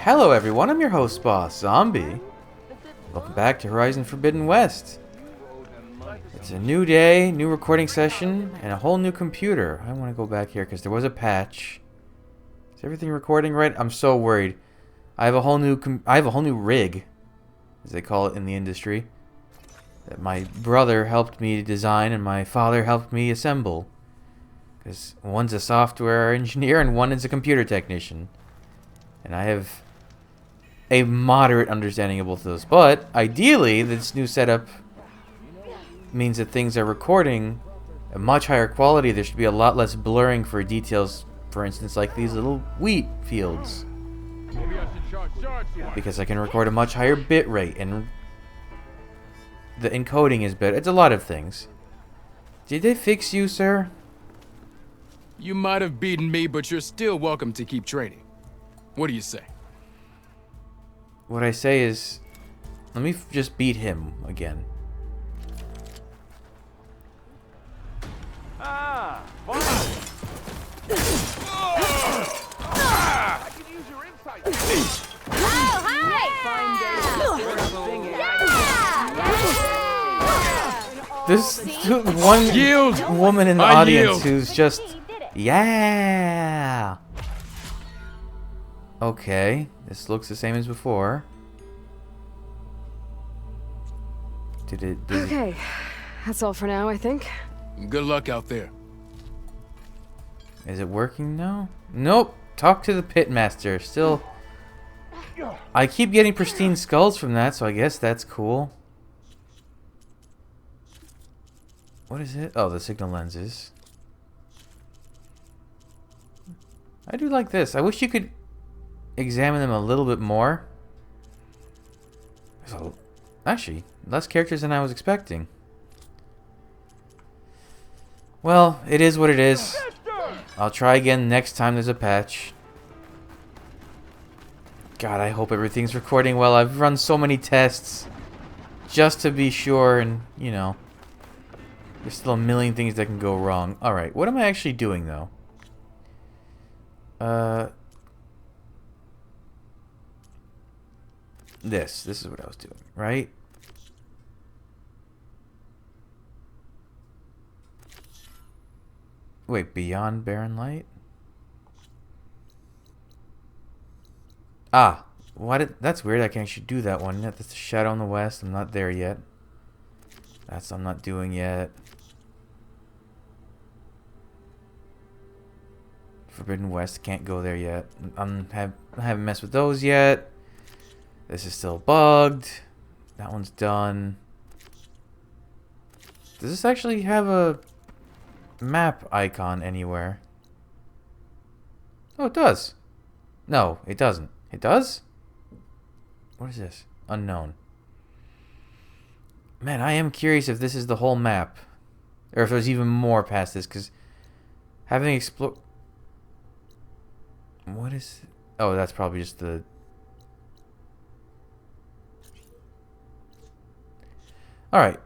Hello everyone, I'm your host Boss Zombie. Welcome back to Horizon Forbidden West. It's a new day, new recording session, and a whole new computer. I want to go back here because there was a patch. Is everything recording right? I'm so worried. I have a whole new rig, as they call it in the industry, that my brother helped me design and my father helped me assemble. Because one's a software engineer and one is a computer technician. And I have a moderate understanding of both of those. But ideally, this new setup means that things are recording a much higher quality. There should be a lot less blurring for details, for instance, like these little wheat fields. Because I can record a much higher bit rate and the encoding is better. It's a lot of things. Did they fix you, sir? You might have beaten me, but you're still welcome to keep training. What do you say? What I say is, let me just beat him again. I can use your insight. Oh, hi! This one Yield! woman in the I audience yield. who's just, yeah. Okay, this looks the same as before. Okay, that's all for now, I think. Good luck out there. Is it working now? Nope. Talk to the pitmaster. Still, I keep getting pristine skulls from that, so I guess that's cool. What is it? Oh, the signal lenses. I do like this. I wish you could examine them a little bit more. There's actually less characters than I was expecting. Well, it is what it is. I'll try again next time there's a patch. God, I hope everything's recording well. I've run so many tests just to be sure, and you know, there's still a million things that can go wrong. Alright, what am I actually doing though? This is what I was doing, right? Wait, beyond barren light? Ah, that's weird. I can actually do that one. That's the shadow in the west. I'm not there yet. I'm not doing yet. Forbidden West, can't go there yet. I haven't messed with those yet. This is still bugged. That one's done. Does this actually have a map icon anywhere? Oh, it does. No, it doesn't. It does? What is this? Unknown. Man, I am curious if this is the whole map. Or if there's even more past this, because having explored... What is... Oh, that's probably just the... Alright.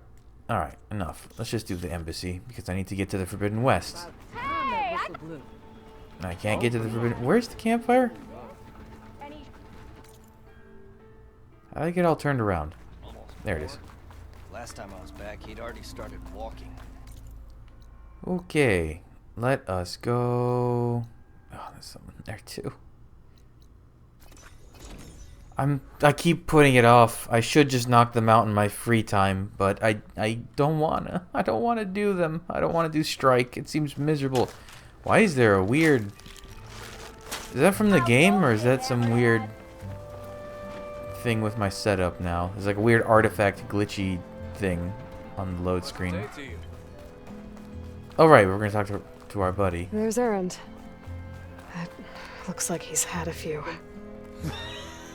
Alright, enough. Let's just do the embassy, because I need to get to the Forbidden West. Hey, I can't get to the Forbidden... Where's the campfire? How do I get all turned around? There it is. Last time I was back, he'd already started walking. Okay. Let us go... Oh, there's something there too. I keep putting it off. I should just knock them out in my free time, but I don't wanna. I don't wanna do them. I don't wanna do strike. It seems miserable. Why is there a weird... Is that from the game, or is that some weird thing with my setup now? There's like a weird artifact glitchy thing on the load screen. Oh right, we're gonna talk to our buddy. There's Erend. That looks like he's had a few.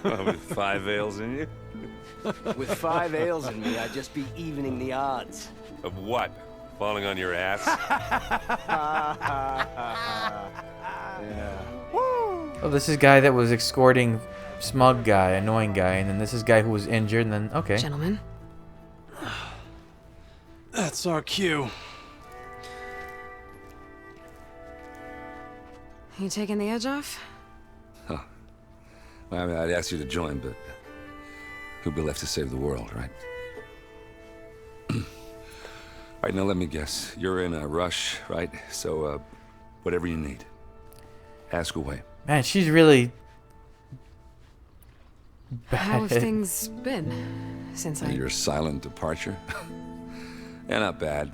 With 5 ales in you? With 5 ales in me, I'd just be evening the odds. Of what? Falling on your ass? Yeah. Oh, this is guy that was escorting smug guy, annoying guy, and then this is guy who was injured, and then okay. Gentlemen. That's our cue. You taking the edge off? I mean, I'd ask you to join, but who'd be left to save the world, right? All right, now let me guess. You're in a rush, right? So, whatever you need, ask away. Man, she's really How have bad. things been since I... Your silent departure? Yeah, not bad.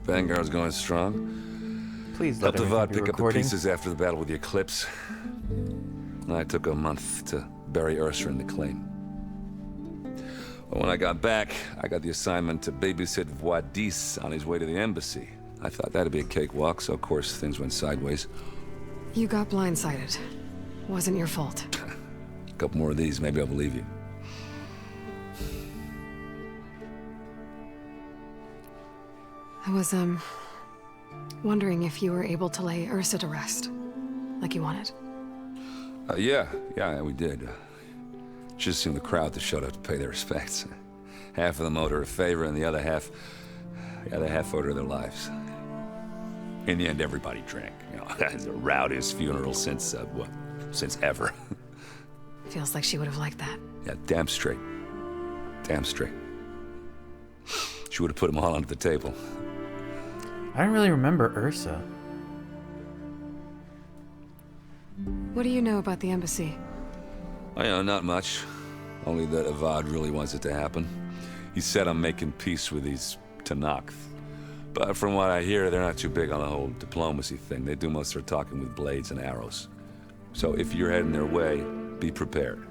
Vanguard's going strong. Please let Helped everything Avad be pick up the recording. pieces after the battle with the Eclipse. I took a month to bury Ursa in the claim. But when I got back, I got the assignment to babysit Wadis on his way to the embassy. I thought that'd be a cakewalk, so of course things went sideways. You got blindsided. Wasn't your fault. A couple more of these, maybe I'll believe you. I was, wondering if you were able to lay Ursa to rest, like you wanted. Yeah, we did. Just seemed the crowd that showed up to pay their respects. Half of them owed her a favor, and the other half owed her their lives. In the end, everybody drank. You know, it's the rowdiest funeral since since ever. Feels like she would have liked that. Yeah, damn straight. Damn straight. She would have put them all under the table. I don't really remember Ursa. What do you know about the embassy? Oh, yeah, not much. Only that Avad really wants it to happen. He said I'm making peace with these Tenakth. But from what I hear, they're not too big on the whole diplomacy thing. They do most of their talking with blades and arrows. So if you're heading their way, be prepared.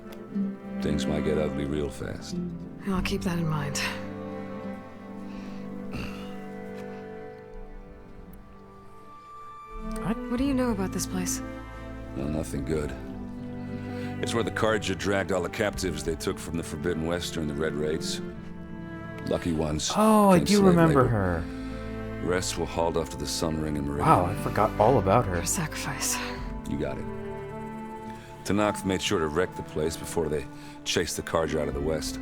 Things might get ugly real fast. I'll keep that in mind. What do you know about this place? Well, nothing good. It's where the Carja dragged all the captives they took from the Forbidden West during the Red Raids. Lucky ones. Oh, I became do slave remember labor. her. The rest were hauled off to the Sun Ring and Meridian. Wow, I forgot all about her. Her sacrifice. You got it. Tenakth made sure to wreck the place before they chased the Carja out of the West.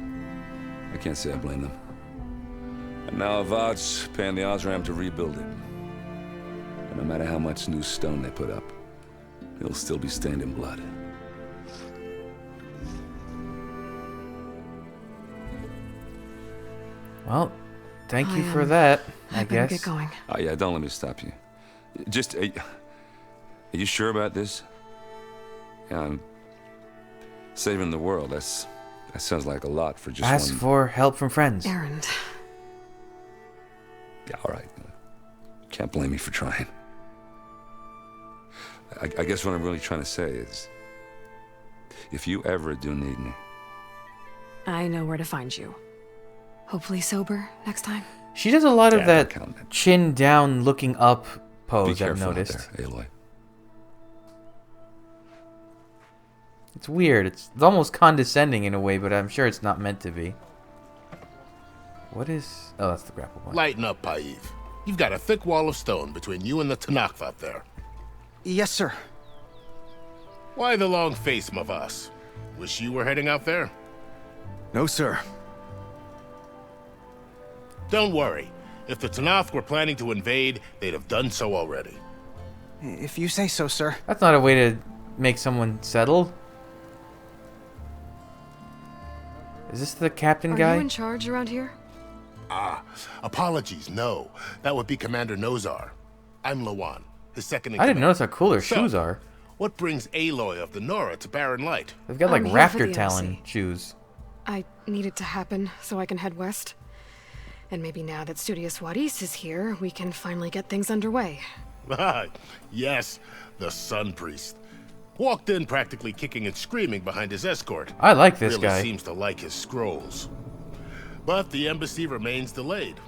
I can't say I blame them. And now Avad's paying the Osram to rebuild it. And no matter how much new stone they put up, it'll still be stained in blood. Well, thank you I, for that, I better guess. get going. Oh yeah, don't let me stop you. Just, are you sure about this? Yeah, I'm saving the world. That sounds like a lot for just Ask one. for help from friends. Errand. Yeah, all right. Can't blame me for trying. I guess what I'm really trying to say is, if you ever do need me, I know where to find you. Hopefully sober next time. She does a lot of Yeah, that don't count it. chin down, looking up be pose, I've careful out noticed. there, Aloy. It's weird. It's almost condescending in a way, but I'm sure it's not meant to be. What is... Oh, that's the grapple one. Lighten up, Paiv. You've got a thick wall of stone between you and the Tenakth out there. Yes, sir. Why the long face, Mavas? Wish you were heading out there? No, sir. Don't worry. If the Tenakth were planning to invade, they'd have done so already. If you say so, sir. That's not a way to make someone settle. Is this the captain Are guy? you in charge around here? Apologies, no. That would be Commander Nozar. I'm Lawan, his second in I didn't command. notice how cool her So, shoes are. What brings Aloy of the Nora to Barren Light? They've got like I'm here for raptor the talon embassy. shoes. I need it to happen so I can head west. And maybe now that Studious Wadis is here, we can finally get things underway. Yes, the Sun Priest. Walked in practically kicking and screaming behind his escort. I like this Really guy. seems to like his scrolls. But the embassy remains delayed.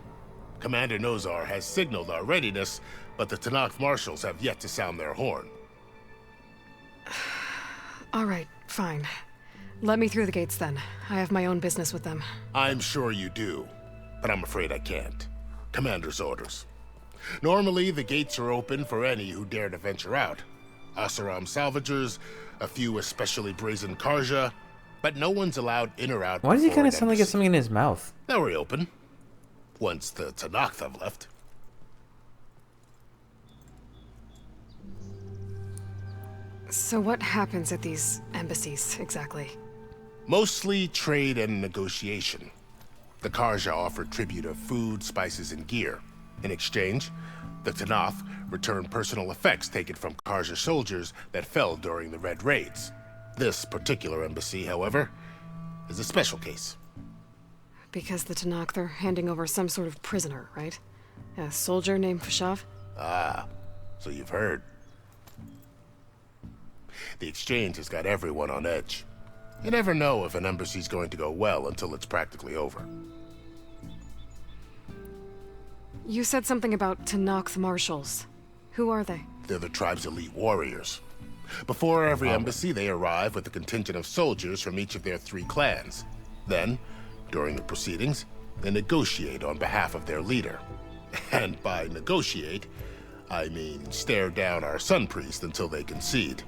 Commander Nozar has signaled our readiness, but the Tenakth marshals have yet to sound their horn. All right, fine. Let me through the gates then. I have my own business with them. I'm sure you do, but I'm afraid I can't. Commander's orders. Normally, the gates are open for any who dare to venture out. Asaram salvagers, a few especially brazen Karja, but no one's allowed in or out. Why does he before kind an of sound like he has embassy. something in his mouth? Now we're open. Once the Tenakth have left. So what happens at these embassies, exactly? Mostly trade and negotiation. The Karja offer tribute of food, spices, and gear. In exchange, the Tanath return personal effects taken from Karja soldiers that fell during the Red Raids. This particular embassy, however, is a special case. Because the Tanakh, they're handing over some sort of prisoner, right? A soldier named Fashav? Ah, so you've heard. The exchange has got everyone on edge. You never know if an embassy's going to go well until it's practically over. You said something about Tanakh marshals. Who are they? They're the tribe's elite warriors. Before every embassy, they arrive with a contingent of soldiers from each of their 3 clans. Then, during the proceedings, they negotiate on behalf of their leader. And by negotiate, I mean stare down our sun priest until they concede.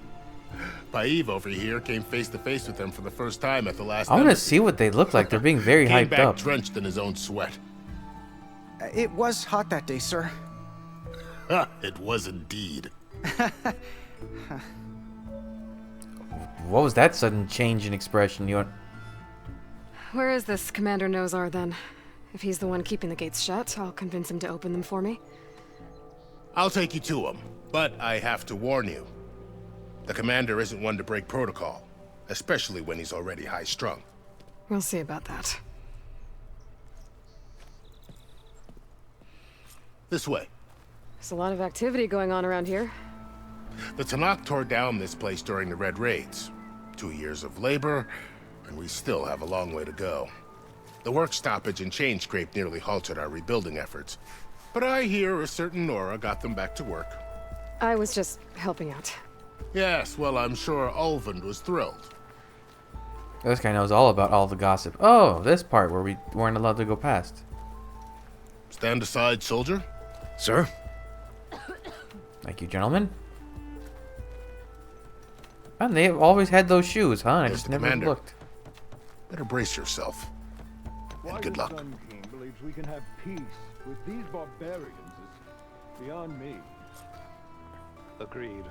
Paiv over here came face to face with them for the first time at the last I want to embassy. see what they look like. They're being very Came hyped back up. drenched in his own sweat. It was hot that day, sir. It was indeed. What was that sudden change in expression? You want... Where is this Commander Nozar, then? If he's the one keeping the gates shut, I'll convince him to open them for me. I'll take you to him, but I have to warn you. The commander isn't one to break protocol, especially when he's already high-strung. We'll see about that. This way. There's a lot of activity going on around here. The Tanakh tore down this place during the Red Raids. 2 years of labor, and we still have a long way to go. The work stoppage and chain scrape nearly halted our rebuilding efforts. But I hear a certain Nora got them back to work. I was just helping out. Yes, well, I'm sure Ulvund was thrilled. This guy knows all about all the gossip. Oh, this part where we weren't allowed to go past. Stand aside, soldier. Sir? Thank you, gentlemen. And they have always had those shoes, huh? I Yes, just the never commander. looked. Better brace yourself. And good luck. Sun King believes we can have peace with these barbarians is beyond me. Agreed.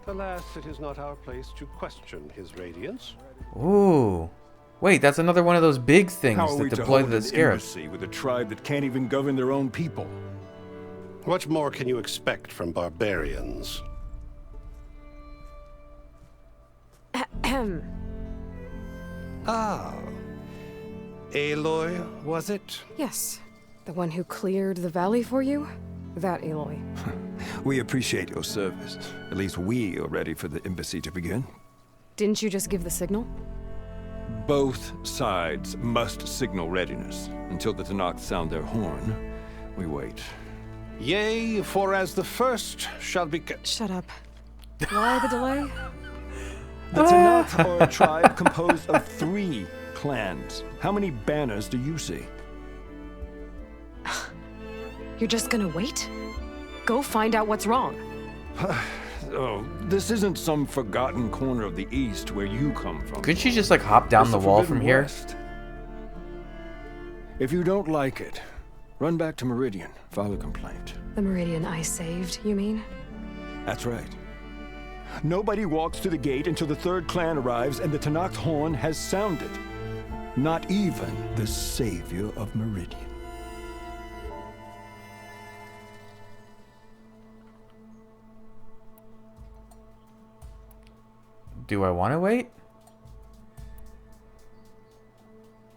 Alas, it is not our place to question his radiance. Ooh. Wait, that's another one of those big things How are we that to deploy hold the an scarabs. embassy with a tribe that can't even govern their own people? What more can you expect from barbarians? Ahem. Ah. Aloy, was it? Yes. The one who cleared the valley for you? That Aloy. We appreciate your service. At least we are ready for the embassy to begin. Didn't you just give the signal? Both sides must signal readiness. Until the Tanakh sound their horn, we wait. Yea, for as the first shall be... Shut up. Why the delay? The Tanakh are a tribe composed of 3 clans. How many banners do you see? You're just gonna wait? Go find out what's wrong. Oh, this isn't some forgotten corner of the East where you come from. Could she just like hop down It's the the wall Forbidden from here? West. If you don't like it, run back to Meridian, file a complaint. The Meridian I saved, you mean? That's right. Nobody walks to the gate until the 3rd clan arrives and the Tanakh's horn has sounded. Not even the savior of Meridian. Do I want to wait?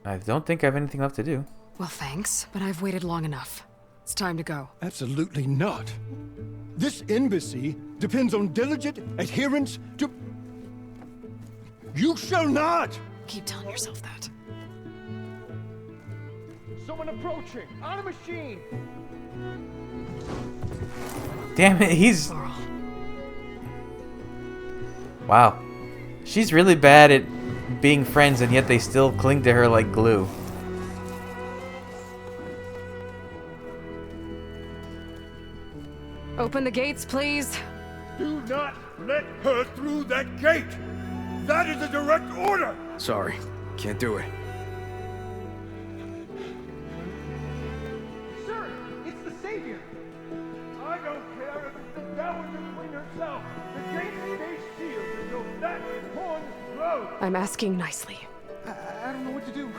I don't think I have anything left to do. Well, thanks, but I've waited long enough. It's time to go. Absolutely not. This embassy depends on diligent adherence to... You shall not! Keep telling yourself that. Someone approaching! On a machine! Damn it, he's... Laurel. Wow. She's really bad at being friends, and yet they still cling to her like glue. Open the gates, please. Do not let her through that gate! That is a direct order! Sorry, can't do it. Sir, it's the Savior! I don't care if it's the Dowager Queen herself! The gate stays I'm asking nicely. I don't know what to do.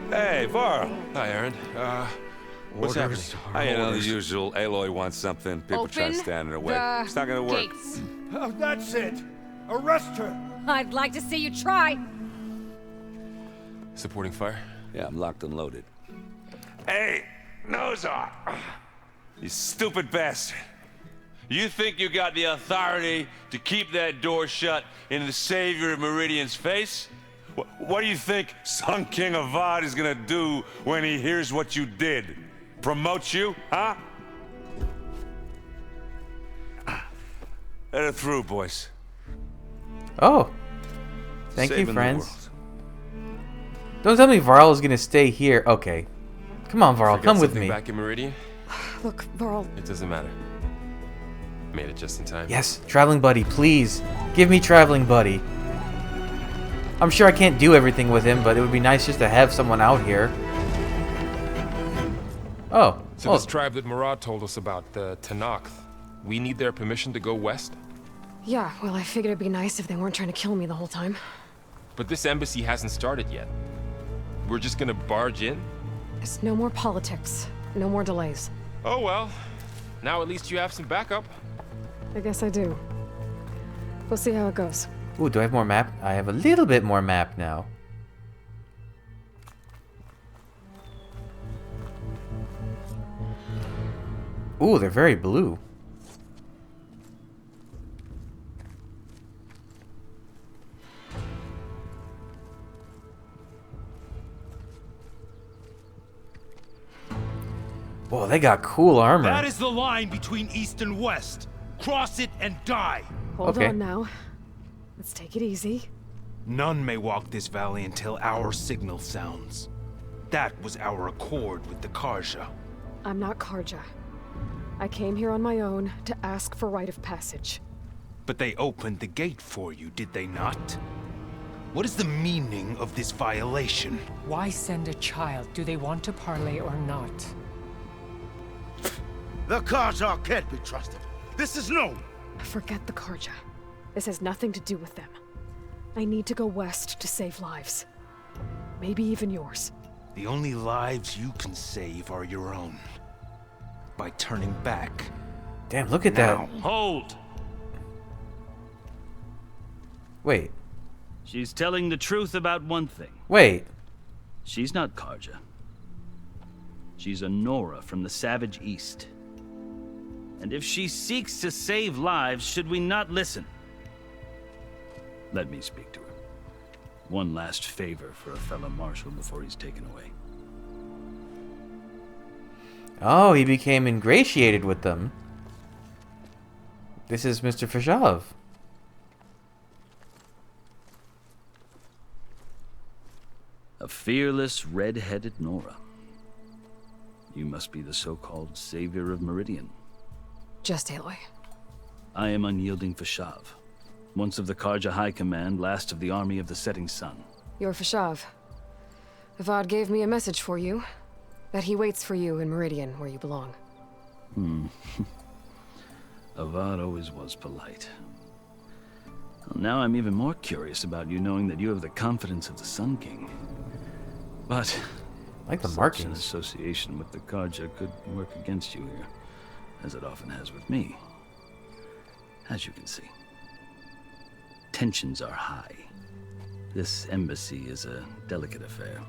Hey, Varl. Hi, Aaron. What's happening? I know the usual. Aloy wants something. People try to stand in her way. It's not gonna work. Gates. Oh, that's it. Arrest her. I'd like to see you try. Supporting fire? Yeah, I'm locked and loaded. Hey, Nozar! You stupid bastard. You think you got the authority to keep that door shut in the Savior of Meridian's face? What do you think Sun King Avad is gonna do when he hears what you did? Promote you, huh? Let her through, boys. Oh. Thank Saving you, the friends. world. Don't tell me Varl is gonna stay here. Okay. Come on, Varl. Forget Come with something me. Back in Meridian? Look, Varl, It doesn't matter. Made it just in time. Yes, traveling buddy, please. Give me traveling buddy. I'm sure I can't do everything with him, but it would be nice just to have someone out here. Oh. So this tribe that Murad told us about, the Tenakth, we need their permission to go west? yeah, well, I figured it'd be nice if they weren't trying to kill me the whole time. But this embassy hasn't started yet. We're just gonna barge in? It's no more politics. No more delays. Oh well. Now at least you have some backup. I guess I do. We'll see how it goes. Ooh, do I have more map? I have a little bit more map now. Ooh, they're very blue. Whoa, they got cool armor. That is the line between east and west. Cross it and die. Hold Okay. on now. Let's take it easy. None may walk this valley until our signal sounds. That was our accord with the Karja. I'm not Karja. I came here on my own to ask for rite of passage. But they opened the gate for you, did they not? What is the meaning of this violation? Why send a child? Do they want to parley or not? The Karja can't be trusted. This is known. Forget the Karja. This has nothing to do with them. I need to go west to save lives. Maybe even yours. The only lives you can save are your own. By turning back. Damn, look at Now. that. Hold! Wait. She's telling the truth about one thing. Wait. She's not Karja. She's a Nora from the Savage East. And if she seeks to save lives, should we not listen? Let me speak to her. One last favor for a fellow marshal before he's taken away. Oh, he became ingratiated with them. This is Mr. Fashav. A fearless, red-headed Nora. You must be the so-called savior of Meridian. Just Aloy. I am Unyielding Fashav. Once of the Karja High Command, last of the army of the Setting Sun. You're Fashav. Avad gave me a message for you. That he waits for you in Meridian, where you belong. Avad always was polite. Well, now I'm even more curious about you knowing that you have the confidence of the Sun King. But like the such markings. an association with the Karja could work against you here, as it often has with me. As you can see, tensions are high. This embassy is a delicate affair.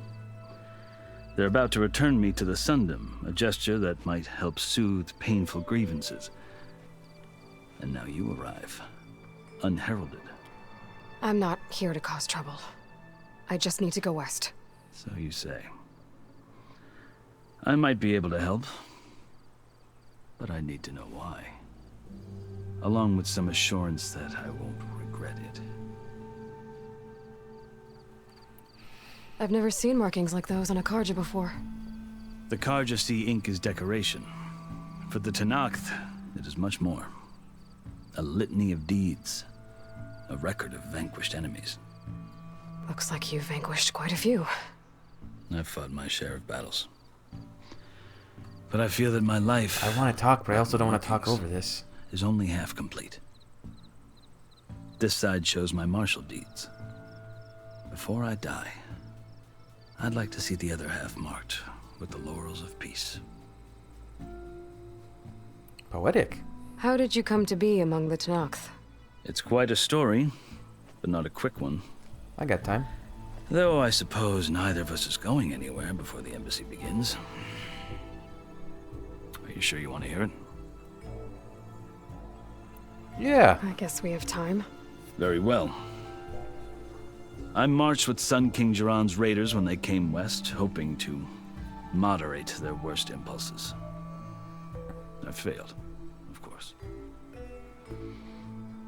They're about to return me to the Sundom, a gesture that might help soothe painful grievances. And now you arrive, unheralded. I'm not here to cause trouble. I just need to go west. So you say. I might be able to help, but I need to know why. Along with some assurance that I won't regret it. I've never seen markings like those on a Karja before. The Karja see ink as decoration. For the Tenakth, it is much more. A litany of deeds. A record of vanquished enemies. Looks like you've vanquished quite a few. I've fought my share of battles. But I feel that my life... I want to talk, but I also don't want to talk over this. ...is only half complete. This side shows my martial deeds. Before I die, I'd like to see the other half marked with the laurels of peace. Poetic. How did you come to be among the Tenakth? It's quite a story, but not a quick one. I got time. Though I suppose neither of us is going anywhere before the embassy begins. Are you sure you want to hear it? Yeah. I guess we have time. Very well. I marched with Sun King Jiran's raiders when they came west, hoping to moderate their worst impulses. I failed, of course.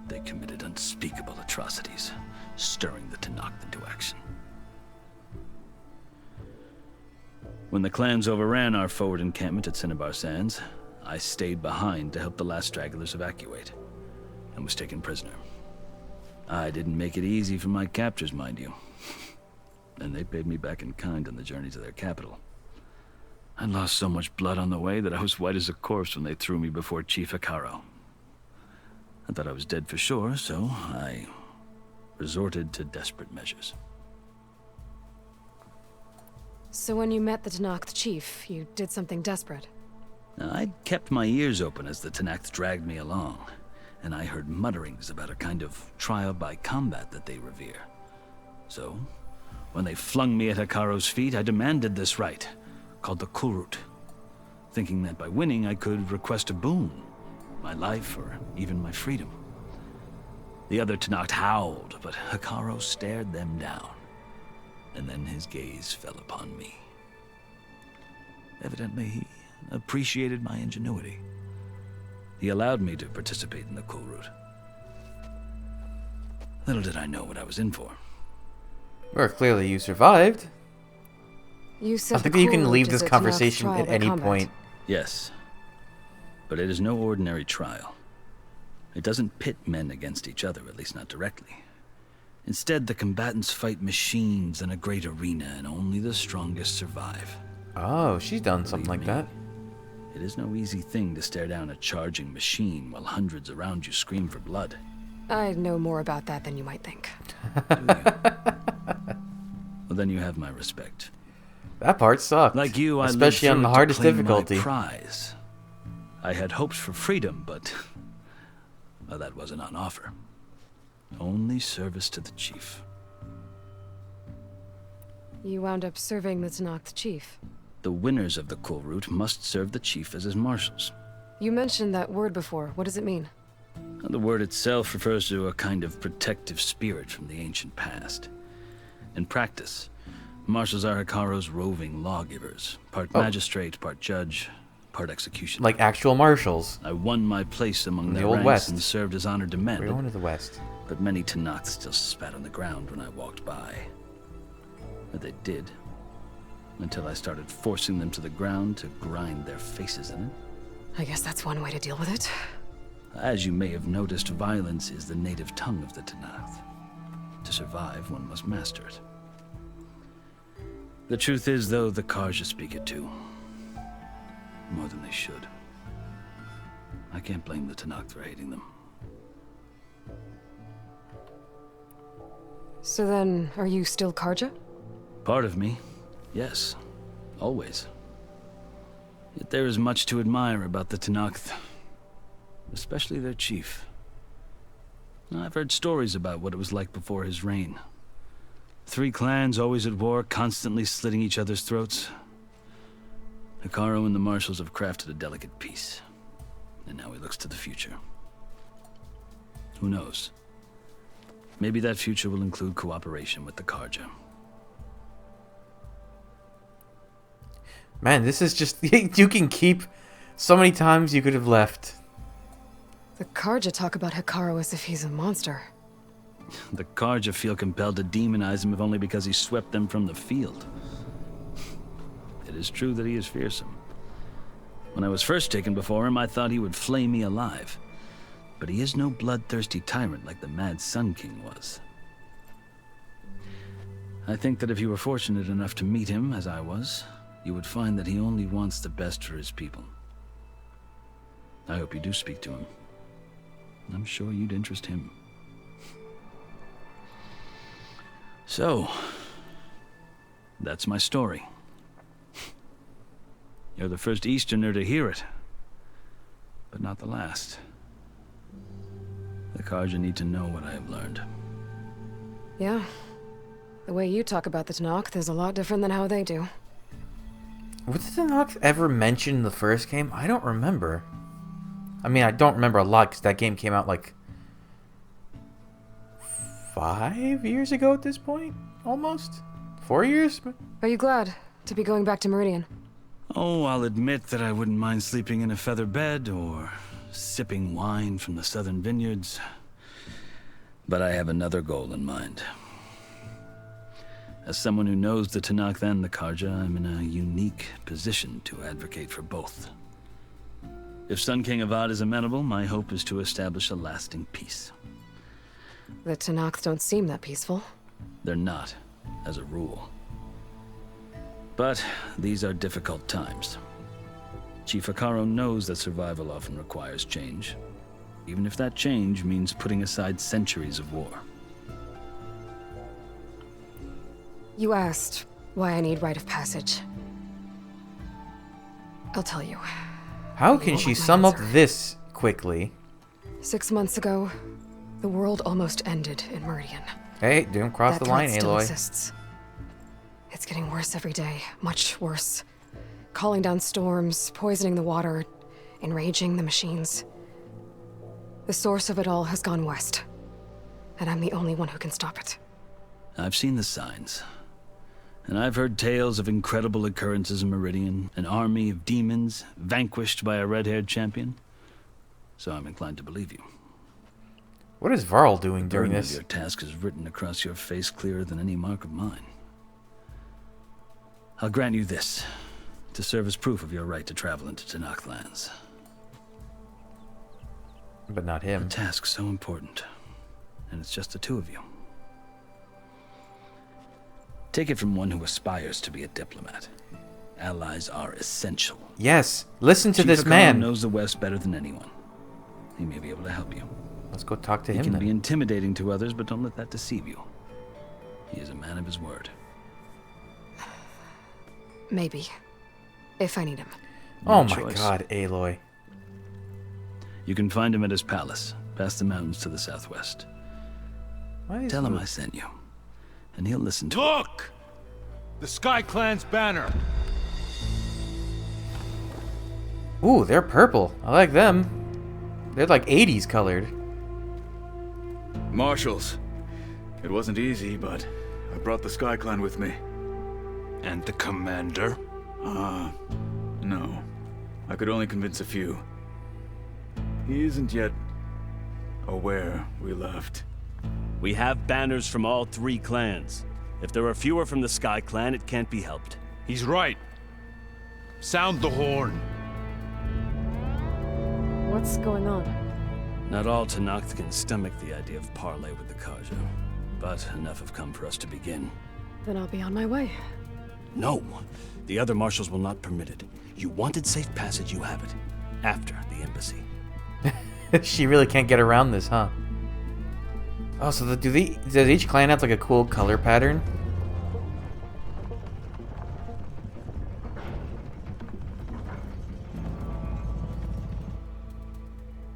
They committed unspeakable atrocities, stirring the Tenakth into action. When the clans overran our forward encampment at Cinnabar Sands, I stayed behind to help the last stragglers evacuate, and was taken prisoner. I didn't make it easy for my captors, mind you. And they paid me back in kind on the journey to their capital. I lost so much blood on the way that I was white as a corpse when they threw me before Chief Hekarro. I thought I was dead for sure, so I resorted to desperate measures. So when you met the Tenakth chief, you did something desperate? I'd kept my ears open as the Tenakth dragged me along, and I heard mutterings about a kind of trial by combat that they revere. So, when they flung me at Hekarro's feet, I demanded this rite, called the Kulrut, thinking that by winning I could request a boon, my life or even my freedom. The other Tenakth howled, but Hekarro stared them down, and then his gaze fell upon me. Evidently, he appreciated my ingenuity. He allowed me to participate in the Kulrut. Little did I know what I was in for. Well, clearly you survived. You said I think that you can leave this conversation at any point. Yes. But it is no ordinary trial. It doesn't pit men against each other, at least not directly. Instead, the combatants fight machines in a great arena, and only the strongest survive. Oh, she's done something like that. It is no easy thing to stare down a charging machine while hundreds around you scream for blood. I know more about that than you might think. Well, then you have my respect. That part sucked. Like you, especially I on the lived hardest through it to claim difficulty. my prize. I had hoped for freedom, but well, that wasn't on offer. Only service to the chief. You wound up serving the Tenakth chief. The winners of the Kulrut must serve the chief as his marshals. You mentioned that word before. What does it mean? The word itself refers to a kind of protective spirit from the ancient past. In practice, marshals are Hekarro's roving lawgivers, part magistrate, part judge, part executioner. Like actual marshals. I won my place among the their Old ranks West. and served as honor demanded. We're going to the West. But many Tenakth still spat on the ground when I walked by. But they did. Until I started forcing them to the ground to grind their faces in it. I guess that's one way to deal with it. As you may have noticed, violence is the native tongue of the Tenakth. To survive, one must master it. The truth is, though, the Karja speak it too. More than they should. I can't blame the Tenakth for hating them. So then, are you still Karja? Part of me, yes. Always. Yet there is much to admire about the Tenakth. Especially their chief. I've heard stories about what it was like before his reign. 3 clans always at war, constantly slitting each other's throats. Hekarro and the marshals have crafted a delicate peace. And now he looks to the future. Who knows? Maybe that future will include cooperation with the Karja. Man, this is just... You can keep... So many times you could have left. The Karja talk about Hekarro as if he's a monster. The Karja feel compelled to demonize him if only because he swept them from the field. It is true that he is fearsome. When I was first taken before him, I thought he would flay me alive. But he is no bloodthirsty tyrant like the Mad Sun King was. I think that if you were fortunate enough to meet him, as I was, you would find that he only wants the best for his people. I hope you do speak to him. I'm sure you'd interest him. So, that's my story. You're the first Easterner to hear it, but not the last. The Carja need to know what I have learned. Yeah. The way you talk about the Tenakth is a lot different than how they do. Was the Tenakth ever mentioned in the first game? I don't remember. I mean, I don't remember a lot because that game came out like 5 years ago at this point? Almost? 4 years? Are you glad to be going back to Meridian? Oh, I'll admit that I wouldn't mind sleeping in a feather bed or sipping wine from the southern vineyards. But I have another goal in mind. As someone who knows the Tenakth and the Carja, I'm in a unique position to advocate for both. If Sun King Avad is amenable, my hope is to establish a lasting peace. The Tenakth don't seem that peaceful. They're not, as a rule. But these are difficult times. Chief Hekarro knows that survival often requires change, even if that change means putting aside centuries of war. You asked why I need rite of passage. I'll tell you. How can she sum up this quickly? 6 months ago, the world almost ended in Meridian. Hey, don't cross the line, still Aloy. exists. It's getting worse every day, much worse. Calling down storms, poisoning the water, enraging the machines. The source of it all has gone west, and I'm the only one who can stop it. I've seen the signs. And I've heard tales of incredible occurrences in Meridian, an army of demons vanquished by a red-haired champion. So I'm inclined to believe you. What is Varl doing The during burden of this? your task is written across your face clearer than any mark of mine. I'll grant you this, to serve as proof of your right to travel into Tenakth lands. But not him. A task so important, and it's just the two of you. Take it from one who aspires to be a diplomat. Allies are essential. Yes, listen to Chief this Hekarro man. knows the West better than anyone. He may be able to help you. Let's go talk to He him can then. be intimidating to others, but don't let that deceive you. He is a man of his word. Maybe. If I need him. Oh Your my choice. god, Aloy. You can find him at his palace, past the mountains to the southwest. Tell him I sent you, and he'll listen to it. Look! The Sky Clan's banner! Ooh, they're purple. I like them. They're like 80s colored. Marshals. It wasn't easy, but I brought the Sky Clan with me. And the commander? No. I could only convince a few. He isn't yet aware we left. We have banners from all 3 clans. If there are fewer from the Sky Clan, it can't be helped. He's right. Sound the horn. What's going on? Not all Tenakth can stomach the idea of parley with the Carja, but enough have come for us to begin. Then I'll be on my way. No, the other marshals will not permit it. You wanted safe passage, you have it. After the embassy. She really can't get around this, huh? Oh, so does each clan have like a cool color pattern?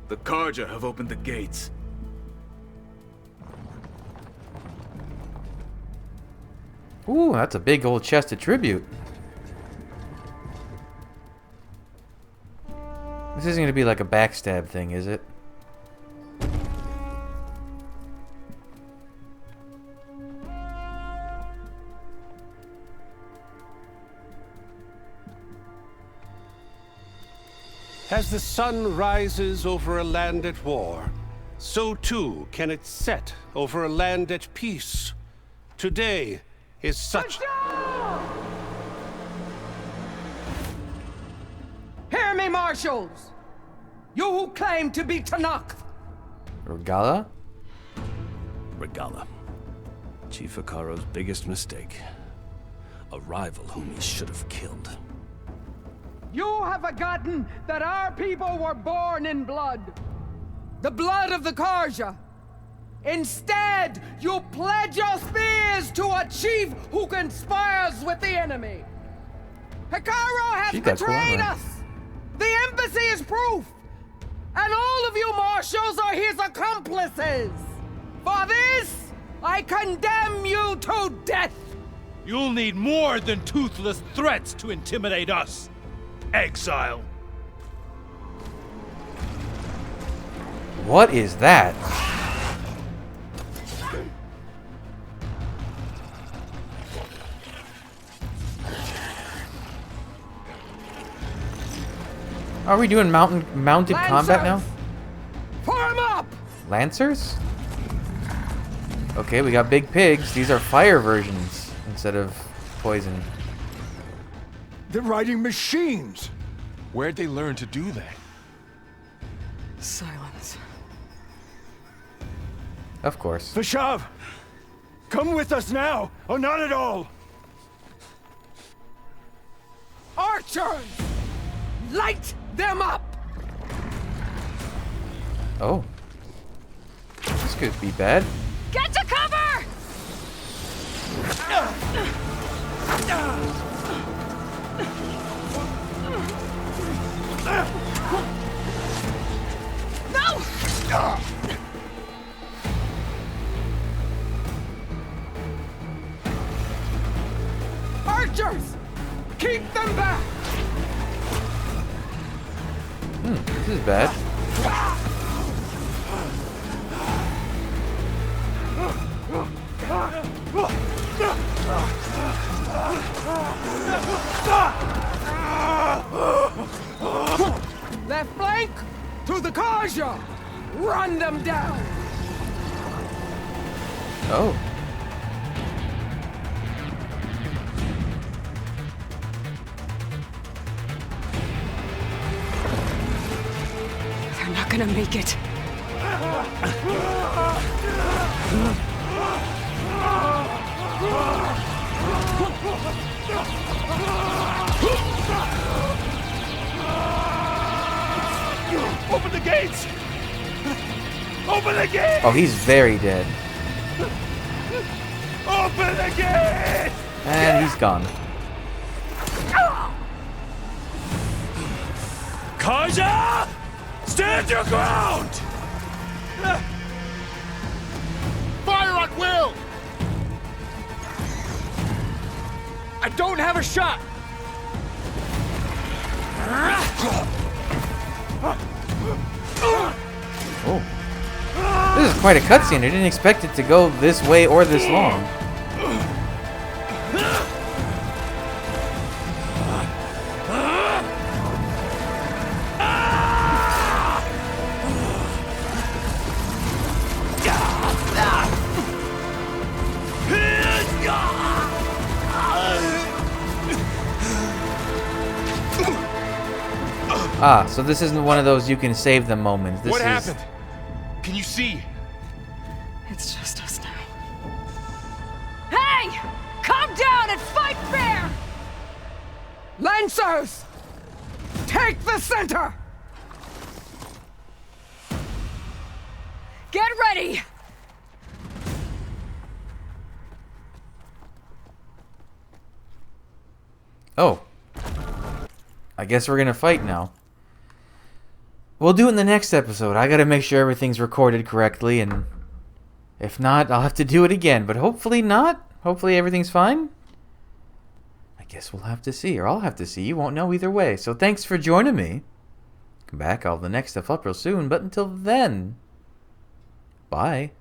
The Carja have opened the gates. Ooh, that's a big old chest of tribute. This isn't going to be like a backstab thing, is it? As the sun rises over a land at war, so too can it set over a land at peace. Today is such... Hear me, marshals! You who claim to be Tenakth! Regalla? Regalla. Chief Hekarro's biggest mistake. A rival whom he should have killed. You have forgotten that our people were born in blood. The blood of the Carja. Instead, you pledge your spears to a chief who conspires with the enemy. Hekarro has She got betrayed Kawara. us. The embassy is proof. And all of you marshals are his accomplices. For this, I condemn you to death. You'll need more than toothless threats to intimidate us. Exile. What is that? Are we doing mounted combat now? Form up! Lancers? Okay, we got big pigs. These are fire versions instead of poison. They're riding machines. Where'd they learn to do that? Silence. Of course. Vashav, come with us now, or not at all. Archers! Light them up! Oh. This could be bad. Get to cover! No! Archers! Keep them back! This is bad. Left flank to the Kaja! Run them down! Oh. They're not gonna make it. Open the gates! Open the gates! Oh, he's very dead. Open the gates! And he's gone. Kaja! Stand your ground! Fire at will! I don't have a shot! Oh. This is quite a cutscene. I didn't expect it to go this way or this long. Ah, so this isn't one of those you can save them moments. This What is... happened? Can you see? It's just us now. Hey! Calm down and fight fair! Lancers! Take the center! Get ready! Oh. I guess we're gonna fight now. We'll do it in the next episode. I gotta make sure everything's recorded correctly, and if not, I'll have to do it again. But hopefully not. Hopefully everything's fine. I guess we'll have to see, or I'll have to see. You won't know either way. So thanks for joining me. Come back, I'll have the next stuff up real soon. But until then, bye.